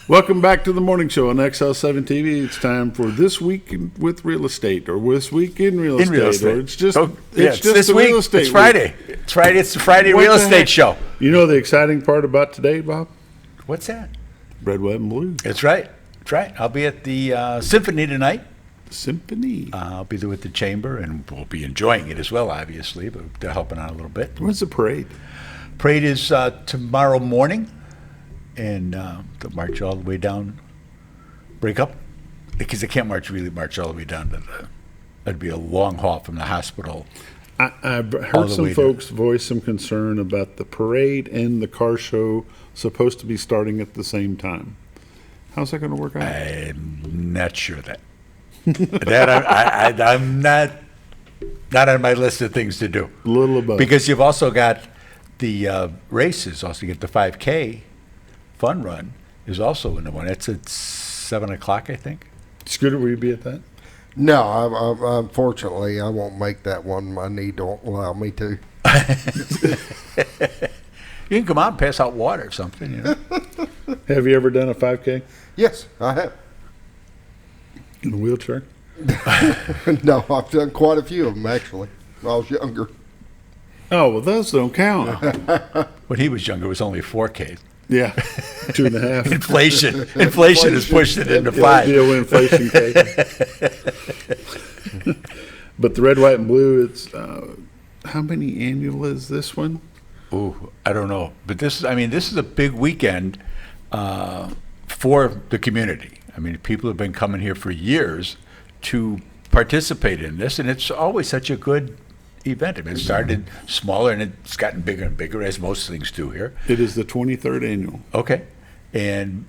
Welcome back to the morning show on XL7 TV. It's time for This Week with Real Estate, or This Week in Real Estate, or it's just it's just this the week. real estate. It's Friday. Week. It's Friday. It's the Friday What real the estate heck? show. You know the exciting part about today, Bob? What's that? Red, white, and blue. That's right. That's right. I'll be at the Symphony tonight. Symphony. I'll be there with the chamber, and we'll be enjoying it as well, obviously. But they're helping out a little bit. When's the parade? Parade is tomorrow morning, and they'll march all the way down. Break up, because they can't march all the way down to the. That'd be a long haul from the hospital. I've All heard the some way folks voice some concern about the parade and the car show supposed to be starting at the same time. How's that going to work out? I'm not sure that. I'm not on my list of things to do. A little above. Because you've also got the races. Also, you get the 5K fun run is also in the one. It's at 7 o'clock, I think. Scooter, will you be at that? No, unfortunately, I won't make that one. My knee don't allow me to. You can come out and pass out water or something, you know. Have you ever done a 5K Yes, I have. in a wheelchair? No, I've done quite a few of them, actually, when I was younger. Oh, well, those don't count. When he was younger, it was only 4K. Yeah, 2.5. Inflation has pushed it into 5. Deal with inflation cake. But the red, white, and blue, it's how many annual is this one? Ooh, I don't know, but this is a big weekend for the community. I mean, people have been coming here for years to participate in this, and it's always such a good event. I mean, it started smaller and it's gotten bigger and bigger, as most things do here. It is the 23rd annual. Okay, and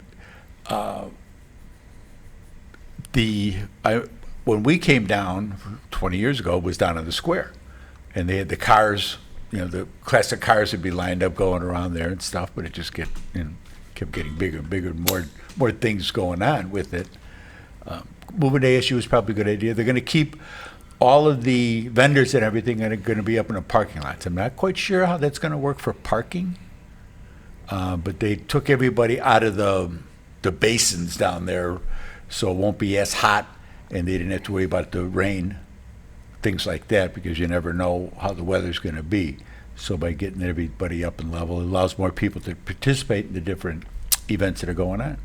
when we came down 20 years ago, it was down in the square, and they had the cars. You know, the classic cars would be lined up going around there and stuff, but it just kept getting bigger and bigger, and more things going on with it. Moving day issue is probably a good idea. They're going to keep all of the vendors and everything are going to be up in the parking lots. I'm not quite sure how that's going to work for parking, but they took everybody out of the basins down there, so it won't be as hot, and they didn't have to worry about the rain, things like that, because you never know how the weather's going to be. So by getting everybody up and level, it allows more people to participate in the different events that are going on.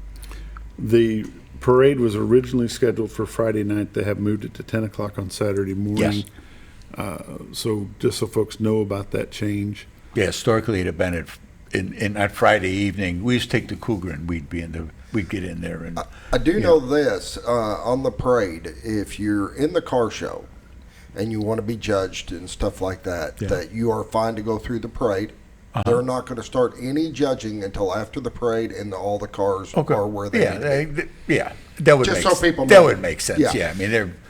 The parade was originally scheduled for Friday night. They have moved it to 10 o'clock on Saturday morning. Yes. So just so folks know about that change. Yeah, historically it had been at Friday evening. We used to take the Cougar and we'd get in there and. I do know this, on the parade, if you're in the car show and you want to be judged and stuff like that, that you are fine to go through the parade. They're not going to start any judging until after the parade and all the cars are where they need to be. That would Just make so people that know. would make sense. Yeah, I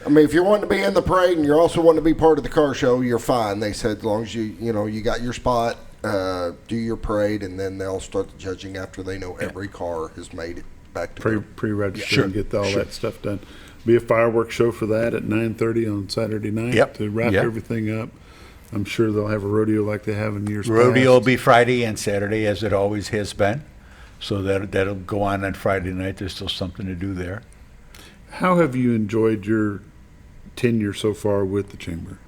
mean if you want to be in the parade and you also want to be part of the car show, you're fine. They said as long as you got your spot, do your parade, and then they'll start the judging after they know every car has made it back to Pre-register and get all that stuff done. Be a fireworks show for that at 9:30 on Saturday night to wrap everything up. I'm sure they'll have a rodeo like they have in years past. Rodeo will be Friday and Saturday, as it always has been. So that'll go on Friday night. There's still something to do there. How have you enjoyed your tenure so far with the chamber?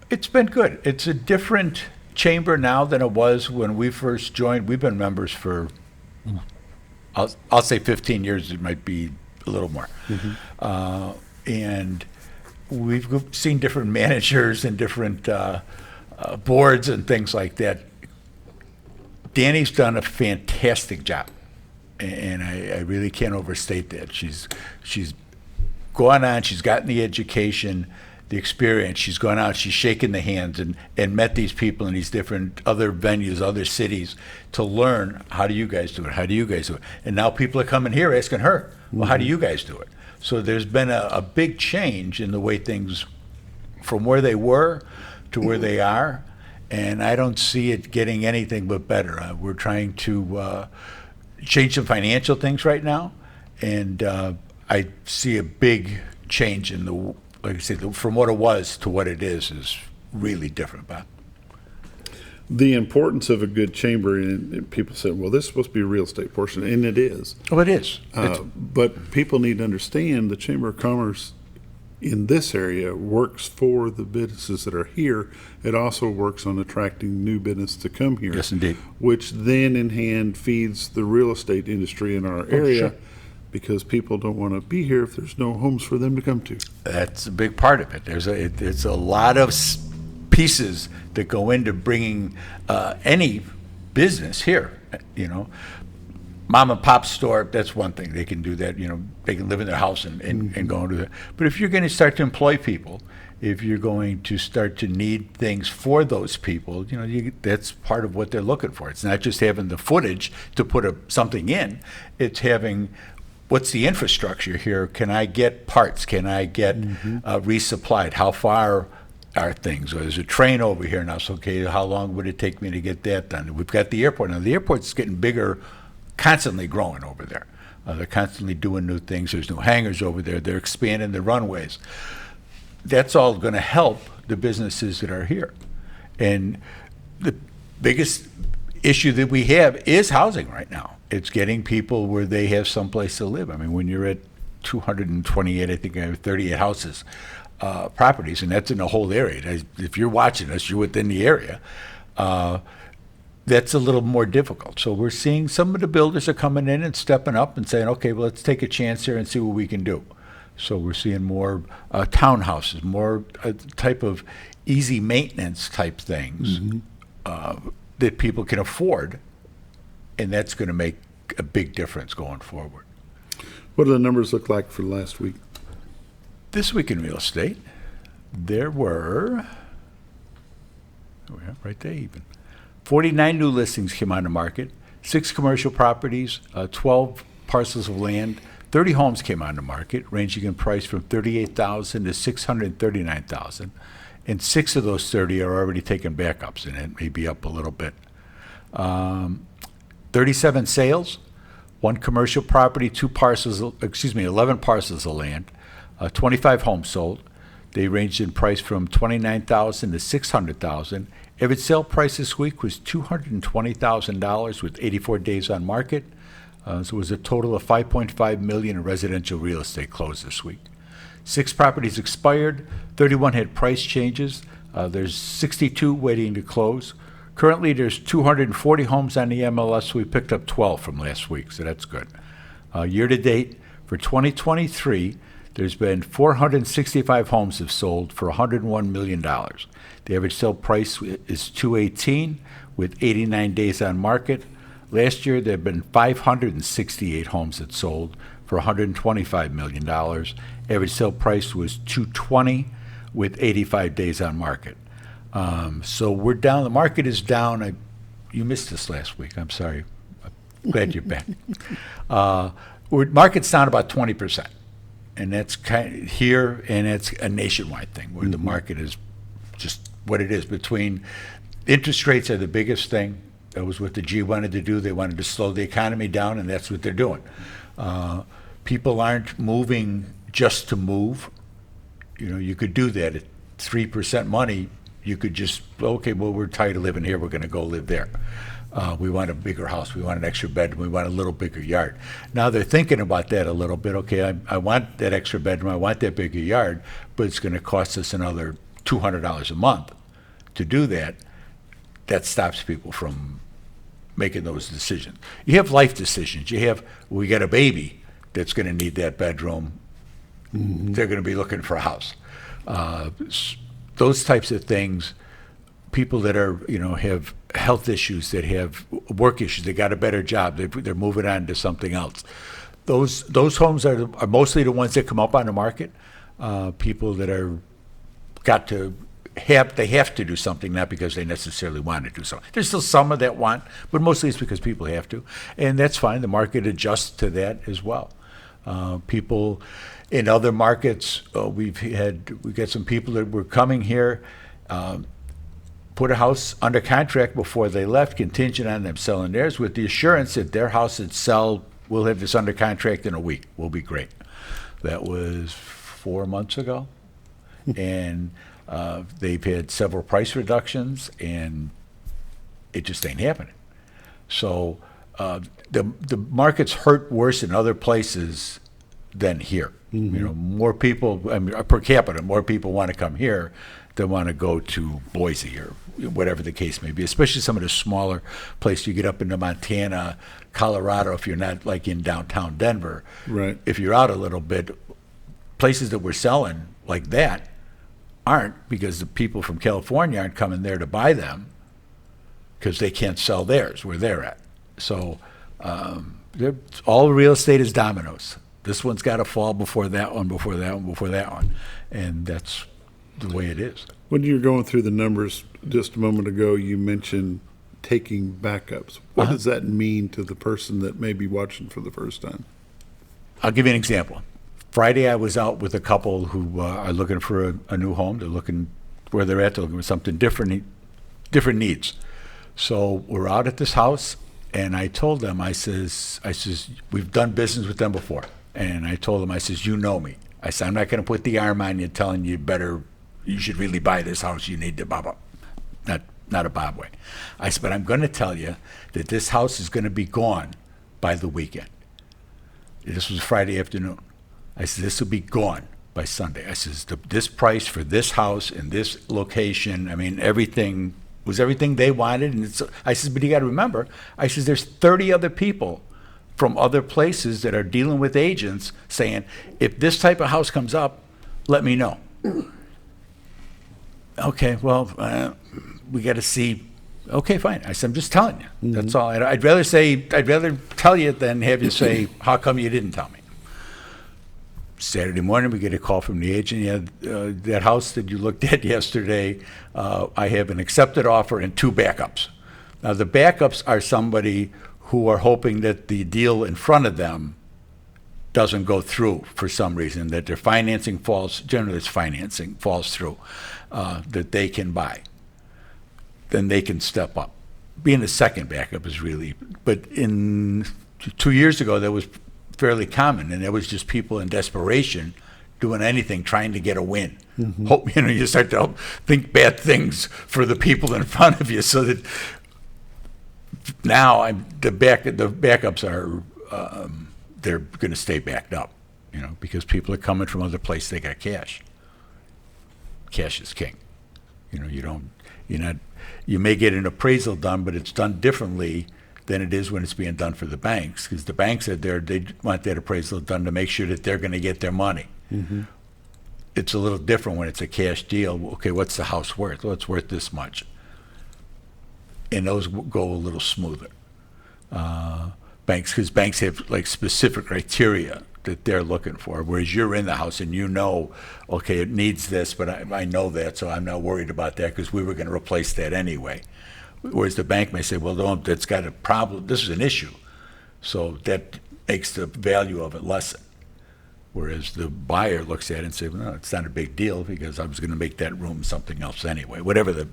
It's been good. It's a different chamber now than it was when we first joined. We've been members for, I'll say 15 years. It might be a little more. And we've seen different managers and different boards and things like that. Danny's done a fantastic job, and I really can't overstate that. She's gone on, she's gotten the education, the experience, she's gone out, she's shaken the hands and met these people in these different other venues, other cities, to learn, how do you guys do it, how do you guys do it? And now people are coming here asking her, well, how do you guys do it? So there's been a big change in the way things, from where they were to where they are, and I don't see it getting anything but better. We're trying to change some financial things right now, and I see a big change in like I said, from what it was to what it is really different, Bob. the importance of a good chamber, and people say, well, this is supposed to be a real estate portion, and it is. Oh, it is. But people need to understand the Chamber of Commerce in this area works for the businesses that are here. It also works on attracting new business to come here. Yes, indeed. Which then in hand feeds the real estate industry in our area, sure. because people don't want to be here if there's no homes for them to come to. That's a big part of it. There's a lot of pieces that go into bringing any business here. Mom and pop store, that's one thing. They can do that. They can live in their house and go and do that. But if you're going to start to employ people, if you're going to start to need things for those people, that's part of what they're looking for. It's not just having the footage to put something in. It's having, what's the infrastructure here? Can I get parts? Can I get resupplied? How far are things? Or there's a train over here now. So, okay, how long would it take me to get that done? We've got the airport now. The airport's getting bigger, constantly growing over there. They're constantly doing new things. There's new hangars over there. They're expanding the runways. That's all going to help the businesses that are here. And the biggest issue that we have is housing right now. It's getting people where they have someplace to live. I mean, when you're at 228, I think I have 38 houses, properties, and that's in the whole area. If you're watching us, you're within the area. That's a little more difficult. So we're seeing some of the builders are coming in and stepping up and saying, okay, well, let's take a chance here and see what we can do. So we're seeing more townhouses, more type of easy maintenance type things that people can afford, and that's going to make a big difference going forward. What do the numbers look like for last week? This week in real estate, there were, right there even, 49 new listings came on the market, 6 commercial properties, 12 parcels of land, 30 homes came on the market, ranging in price from $38,000 to $639,000, and 6 of those 30 are already taking backups, and it may be up a little bit. 37 sales, 1 commercial property, 11 parcels of land, 25 homes sold. They ranged in price from $29,000 to $600,000. Average sale price this week was $220,000 with 84 days on market. So it was a total of $5.5 million in residential real estate closed this week. 6 properties expired. 31 had price changes. There's 62 waiting to close. Currently, there's 240 homes on the MLS. We picked up 12 from last week, so that's good. Year to date for 2023. There's been 465 homes have sold for $101 million. The average sale price is $218 with 89 days on market. Last year, there have been 568 homes that sold for $125 million. Average sale price was $220 with 85 days on market. So we're down. The market is down. You missed this last week. I'm sorry. I'm glad you're back. Market's down about 20%. And that's kind of here, and it's a nationwide thing where the market is just what it is. Between interest rates are the biggest thing. That was what the G wanted to do. They wanted to slow the economy down, and that's what they're doing. People aren't moving just to move. You could do that at 3% money. You could just, okay, well, we're tired of living here. We're going to go live there. We want a bigger house. We want an extra bedroom. We want a little bigger yard. Now they're thinking about that a little bit. Okay, I want that extra bedroom. I want that bigger yard, but it's going to cost us another $200 a month to do that. That stops people from making those decisions. You have life decisions. We got a baby that's going to need that bedroom. They're going to be looking for a house. Those types of things. People that are, have health issues, that have work issues, they got a better job, they're moving on to something else. Those homes are mostly the ones that come up on the market. People that they have to do something, not because they necessarily want to do something. There's still some of that want, but mostly it's because people have to, and that's fine. The market adjusts to that as well. People in other markets, we got some people that were coming here. Put a house under contract before they left, contingent on them selling theirs, with the assurance that their house would sell. We'll have this under contract in a week. We'll be great. That was 4 months ago, and they've had several price reductions, and It just ain't happening. So the market's hurt worse in other places than here. You know, more people, I mean, per capita, more people want to come here than want to go to Boise or whatever the case may be, especially some of the smaller places. You get up into Montana, Colorado, if you're not like in downtown Denver. Right. If you're out a little bit, places that we're selling like that aren't, because the people from California aren't coming there to buy them because they can't sell theirs where they're at. So all real estate is dominoes. This one's got to fall before that one, before that one, before that one. And that's the way it is. When you were going through the numbers just a moment ago, you mentioned taking backups. What does that mean to the person that may be watching for the first time? I'll give you an example. Friday, I was out with a couple who are looking for a new home. They're looking where they're at. They're looking for something different needs. So we're out at this house, and I told them, I says, we've done business with them before. And I told them, I says, you know me. I said, I'm not going to put the arm on you telling you you should really buy this house. You need to blah, blah. Not a Bob way. I said, but I'm going to tell you that this house is going to be gone by the weekend. This was Friday afternoon. I said, this will be gone by Sunday. I says, this price for this house in this location, I mean, everything was everything they wanted. And I said, but you got to remember, I says, there's 30 other people from other places that are dealing with agents saying, if this type of house comes up, let me know. Okay, well, we got to see. Okay, fine. I said, I'm just telling you. That's all. I'd rather tell you than have you say, how come you didn't tell me? Saturday morning, we get a call from the agent. Yeah, that house that you looked at yesterday, I have an accepted offer and 2 backups. Now, the backups are somebody who are hoping that the deal in front of them doesn't go through for some reason, that their financing falls through, that they can buy. Then they can step up. Being the second backup is really, but in 2 years ago, that was fairly common, and it was just people in desperation doing anything, trying to get a win. Hope, you start to think bad things for the people in front of you, so that now the backups are they're going to stay backed up, because people are coming from other places. They got cash. Cash is king. You may get an appraisal done, but it's done differently than it is when it's being done for the banks, because the banks they want that appraisal done to make sure that they're going to get their money. It's a little different when it's a cash deal. Okay, what's the house worth? Well, it's worth this much. And those go a little smoother. Because banks have like specific criteria that they're looking for, whereas you're in the house and okay, it needs this, but I know that, so I'm not worried about that because we were going to replace that anyway. Whereas the bank may say, well, that's got a problem. This is an issue. So that makes the value of it lessen. Whereas the buyer looks at it and says, well, no, it's not a big deal because I was going to make that room something else anyway, whatever the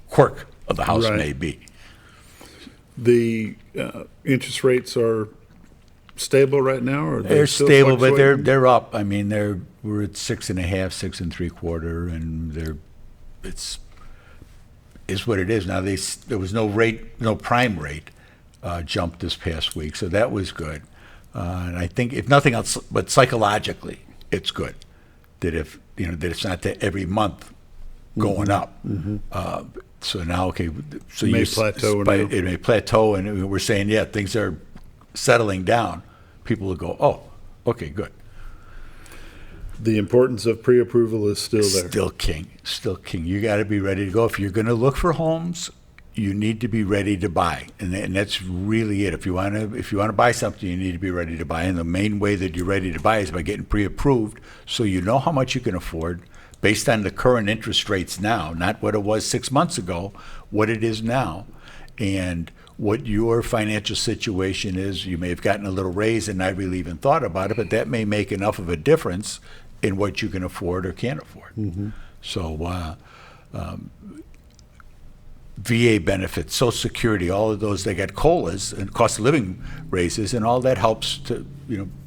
quirk of the house may be. The interest rates are stable right now, or they're still stable, but fluctuating? they're up. I mean, we're at 6.5, 6 3/4, and is what it is now. There was no prime rate jump this past week, so that was good. And I think, if nothing else, but psychologically, it's good that that it's not that every month going up. So now, okay, so It may plateau now. It may plateau, and we're saying, yeah, things are settling down. People will go, oh, okay, good. The importance of pre-approval is still there. Still king. You got to be ready to go. If you're going to look for homes, you need to be ready to buy, and that's really it. If you want to buy something, you need to be ready to buy, and the main way that you're ready to buy is by getting pre-approved, so you know how much you can afford based on the current interest rates now, not what it was 6 months ago, what it is now, and what your financial situation is. You may have gotten a little raise and not really even thought about it, but that may make enough of a difference in what you can afford or can't afford. So VA benefits, Social Security, all of those, they got COLAs and cost of living raises, and all that helps to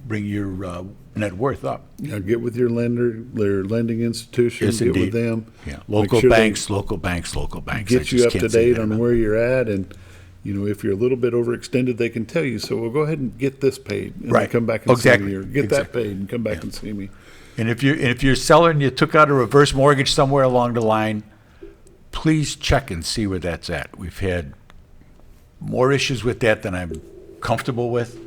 bring your net worth up. Now get with your lender, their lending institution, Yes, get indeed. with them. Yeah, Make local sure they banks, local banks, local banks. I Get you just up to can't say date that on enough. where you're at, and if you're a little bit overextended, they can tell you. So we'll go ahead and get this paid, and Right. then come back and Exactly. see me, or get that Exactly. paid and come back and see me. And if you're a seller and you took out a reverse mortgage somewhere along the line, please check and see where that's at. We've had more issues with that than I'm comfortable with.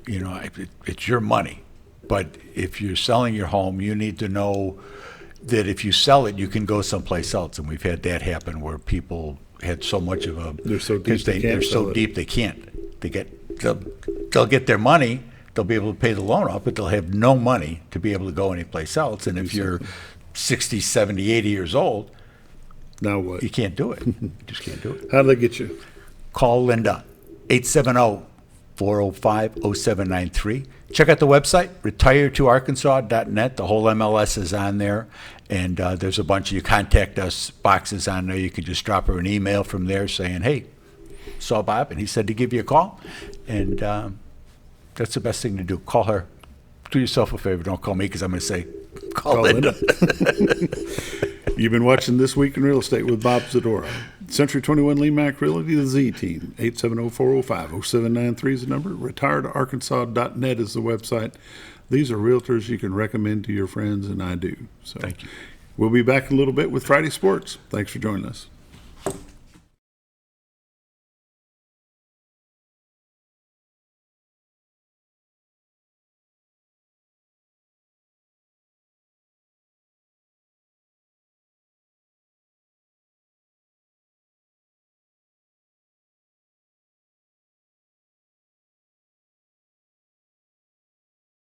It's your money, but if you're selling your home, you need to know that if you sell it, you can go someplace else. And we've had that happen where people had so much of a They're so deep because they can't they're so sell it. deep they can't. They'll get their money. They'll be able to pay the loan off, but they'll have no money to be able to go anyplace else. And if you're 60, 70, 80 years old, Now what? you can't do it. You just can't do it. How do they get you? Call Linda, 870-405-0793. Check out the website, retiretoarkansas.net. The whole MLS is on there. And there's a bunch of you contact us boxes on there. You can just drop her an email from there saying, hey, saw Bob, and he said to give you a call. And that's the best thing to do. Call her. Do yourself a favor. Don't call me because I'm going to say, call Linda. You've been watching This Week in Real Estate with Bob Zadora. Century 21 Lee Mack Realty, the Z Team. 870-405-0793 is the number. Retiredarkansas.net is the website. These are realtors you can recommend to your friends, and I do. So Thank you. We'll be back in a little bit with Friday Sports. Thanks for joining us.